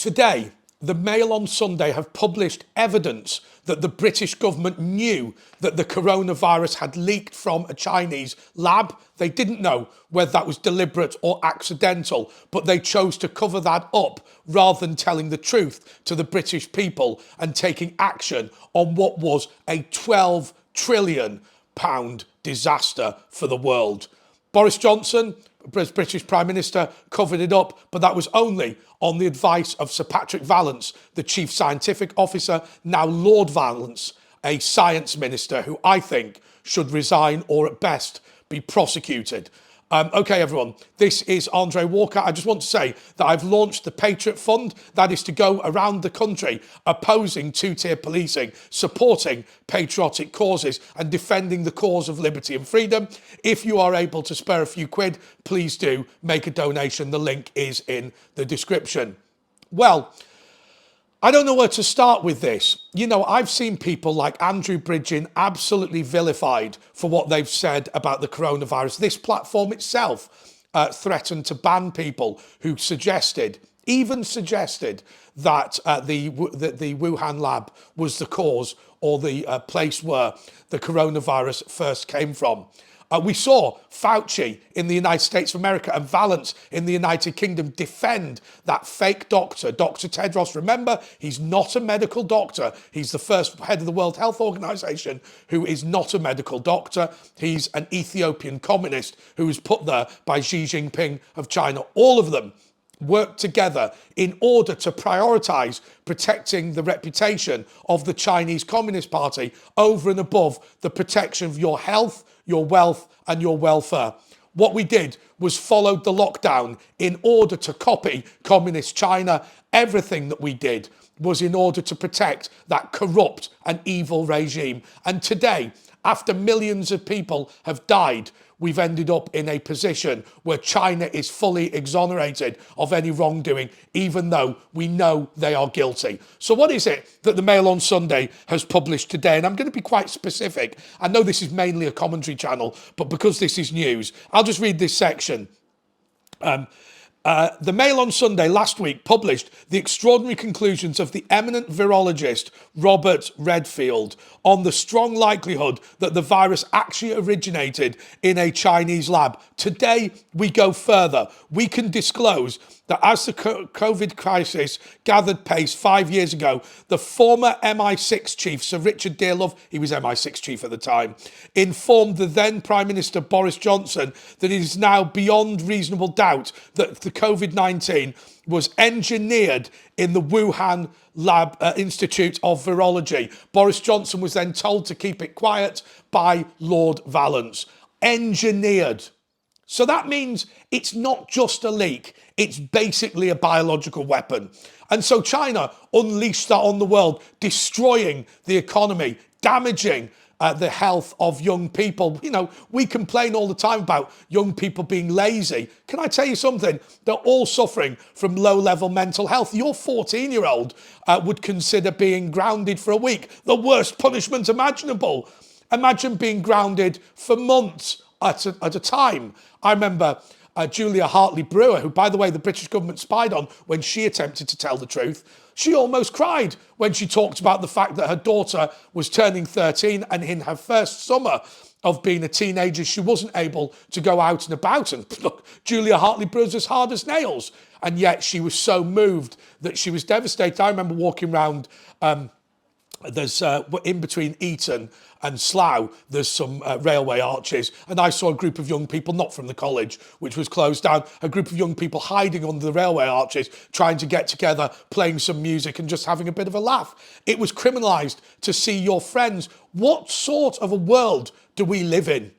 Today, the Mail on Sunday have published evidence that the British government knew that the coronavirus had leaked from a Chinese lab. They didn't know whether that was deliberate or accidental, but they chose to cover that up rather than telling the truth to the British people and taking action on what was a £12 trillion disaster for the world. Boris Johnson, British Prime Minister, covered it up, but that was only on the advice of Sir Patrick Vallance, the Chief Scientific Officer, now Lord Vallance, a science minister who I think should resign or at best be prosecuted. OK, everyone, this is Andre Walker. I just want to say that I've launched the Patriot Fund. That is to go around the country opposing two-tier policing, supporting patriotic causes and defending the cause of liberty and freedom. If you are able to spare a few quid, please do make a donation. The link is in the description. Well, I don't know where to start with this. You know, I've seen people like Andrew Bridgen absolutely vilified for what they've said about the coronavirus. This platform itself threatened to ban people who even suggested that the Wuhan lab was the cause or the place where the coronavirus first came from. We saw Fauci in the United States of America and Vallance in the United Kingdom defend that fake doctor, Dr. Tedros. Remember, he's not a medical doctor. He's the first head of the World Health Organization who is not a medical doctor. He's an Ethiopian communist who was put there by Xi Jinping of China. All of them worked together in order to prioritize protecting the reputation of the Chinese Communist Party over and above the protection of your health, your wealth and your welfare. What we did was followed the lockdown in order to copy communist China. Everything that we did was in order to protect that corrupt and evil regime. And today, after millions of people have died, we've ended up in a position where China is fully exonerated of any wrongdoing, even though we know they are guilty. So what is it that the Mail on Sunday has published today? And I'm going to be quite specific. I know this is mainly a commentary channel, but because this is news, I'll just read this section. The Mail on Sunday last week published the extraordinary conclusions of the eminent virologist Robert Redfield on the strong likelihood that the virus actually originated in a Chinese lab. Today, we go further. We can disclose that as the COVID crisis gathered pace 5 years ago, the former MI6 chief, Sir Richard Dearlove, he was MI6 chief at the time, informed the then Prime Minister Boris Johnson that it is now beyond reasonable doubt that the COVID-19 was engineered in the Wuhan Lab Institute of Virology. Boris Johnson was then told to keep it quiet by Lord Vallance. Engineered. So that means it's not just a leak, it's basically a biological weapon. And so China unleashed that on the world, destroying the economy, damaging the health of young people. You know, we complain all the time about young people being lazy. Can I tell you something? They're all suffering from low-level mental health. Your 14-year-old would consider being grounded for a week the worst punishment imaginable. Imagine being grounded for months at a time. I remember Julia Hartley-Brewer, who, by the way, the British government spied on when she attempted to tell the truth. She almost cried when she talked about the fact that her daughter was turning 13 and in her first summer of being a teenager, she wasn't able to go out and about. And look, Julia Hartley-Brewer's as hard as nails. And yet she was so moved that she was devastated. I remember walking around, there's in between Eton and Slough, there's some railway arches, and I saw a group of young people, not from the college, which was closed down, a group of young people hiding under the railway arches, trying to get together, playing some music and just having a bit of a laugh. It was criminalised to see your friends. What sort of a world do we live in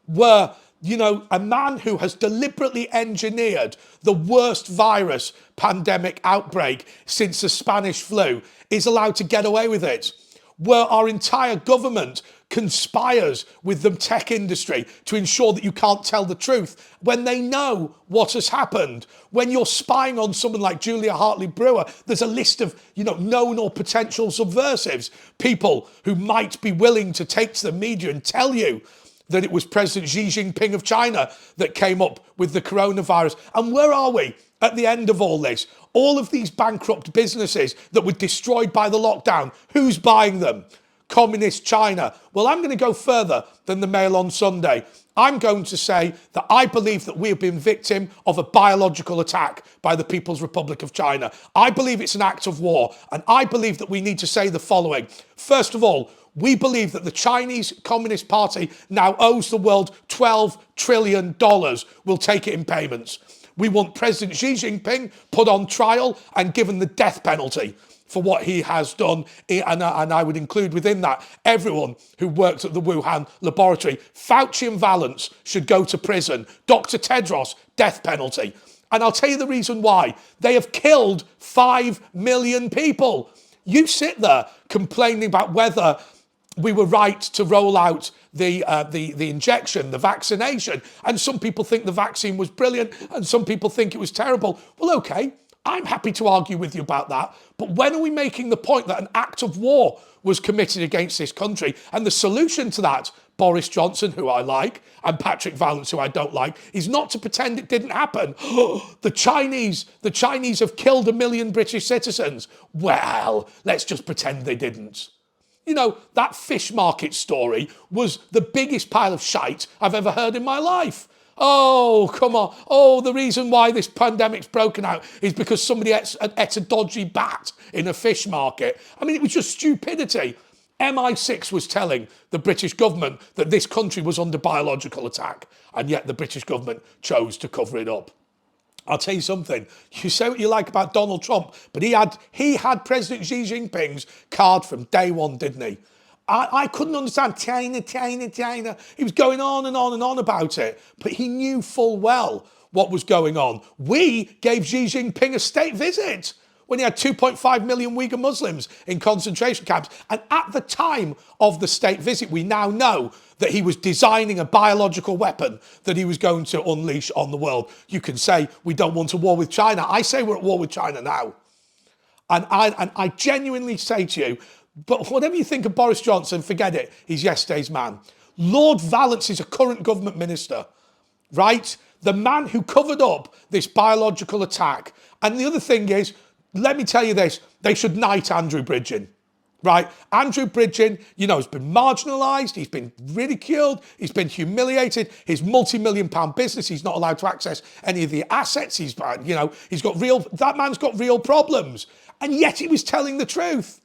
where, you know, a man who has deliberately engineered the worst virus pandemic outbreak since the Spanish flu is allowed to get away with it? Where our entire government conspires with the tech industry to ensure that you can't tell the truth when they know what has happened. When you're spying on someone like Julia Hartley-Brewer, there's a list of, you know, known or potential subversives, people who might be willing to take to the media and tell you that it was President Xi Jinping of China that came up with the coronavirus. And where are we at the end of all this? All of these bankrupt businesses that were destroyed by the lockdown, who's buying them? Communist China. Well, I'm going to go further than the Mail on Sunday. I'm going to say that I believe that we have been victim of a biological attack by the People's Republic of China. I believe it's an act of war, and I believe that we need to say the following. First of all, we believe that the Chinese Communist Party now owes the world $12 trillion. We'll take it in payments. We want President Xi Jinping put on trial and given the death penalty for what he has done. And I would include within that everyone who worked at the Wuhan laboratory. Fauci and Vallance should go to prison. Dr. Tedros, death penalty. And I'll tell you the reason why. They have killed 5 million people. You sit there complaining about whether we were right to roll out the injection, the vaccination. And some people think the vaccine was brilliant and some people think it was terrible. Well, okay, I'm happy to argue with you about that. But when are we making the point that an act of war was committed against this country? And the solution to that, Boris Johnson, who I like, and Patrick Vallance, who I don't like, is not to pretend it didn't happen. The Chinese have killed 1 million British citizens. Well, let's just pretend they didn't. You know, that fish market story was the biggest pile of shite I've ever heard in my life. Oh, come on. Oh, the reason why this pandemic's broken out is because somebody ate a dodgy bat in a fish market. I mean, it was just stupidity. MI6 was telling the British government that this country was under biological attack, and yet the British government chose to cover it up. I'll tell you something. You say what you like about Donald Trump, but he had President Xi Jinping's card from day one, didn't he? I couldn't understand China. He was going on and on and on about it, but he knew full well what was going on. We gave Xi Jinping a state visit when he had 2.5 million Uyghur Muslims in concentration camps. And at the time of the state visit, we now know that he was designing a biological weapon that he was going to unleash on the world. You can say we don't want a war with China. I say we're at war with China now. And I genuinely say to you, but whatever you think of Boris Johnson, forget it. He's yesterday's man. Lord Vallance is a current government minister, right? The man who covered up this biological attack. And the other thing is, let me tell you this, they should knight Andrew Bridgen, right? Andrew Bridgen, you know, has been marginalised, he's been ridiculed, he's been humiliated, his multi-million pound business, he's not allowed to access any of the assets, that man's got real problems. And yet he was telling the truth.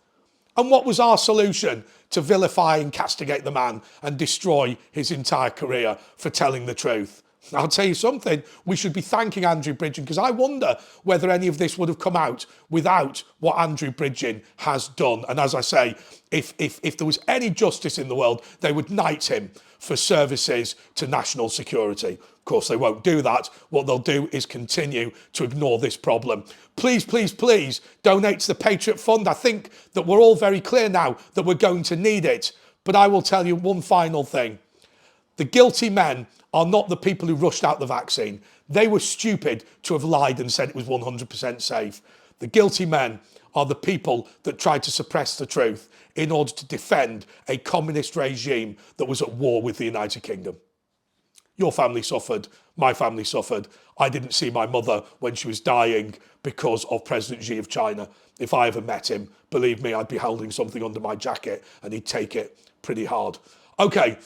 And what was our solution? To vilify and castigate the man and destroy his entire career for telling the truth. I'll tell you something, we should be thanking Andrew Bridgen, because I wonder whether any of this would have come out without what Andrew Bridgen has done. And as I say, if there was any justice in the world, they would knight him for services to national security. Of course, they won't do that. What they'll do is continue to ignore this problem. Please, please, please donate to the Patriot Fund. I think that we're all very clear now that we're going to need it. But I will tell you one final thing. The guilty men are not the people who rushed out the vaccine. They were stupid to have lied and said it was 100% safe. The guilty men are the people that tried to suppress the truth in order to defend a communist regime that was at war with the United Kingdom. Your family suffered, my family suffered. I didn't see my mother when she was dying because of President Xi of China. If I ever met him, believe me, I'd be holding something under my jacket and he'd take it pretty hard. Okay.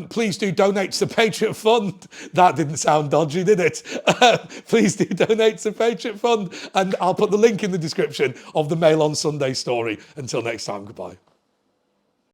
Please do donate to the Patriot Fund. That didn't sound dodgy, did it? Please do donate to the Patriot Fund. And I'll put the link in the description of the Mail on Sunday story. Until next time, goodbye.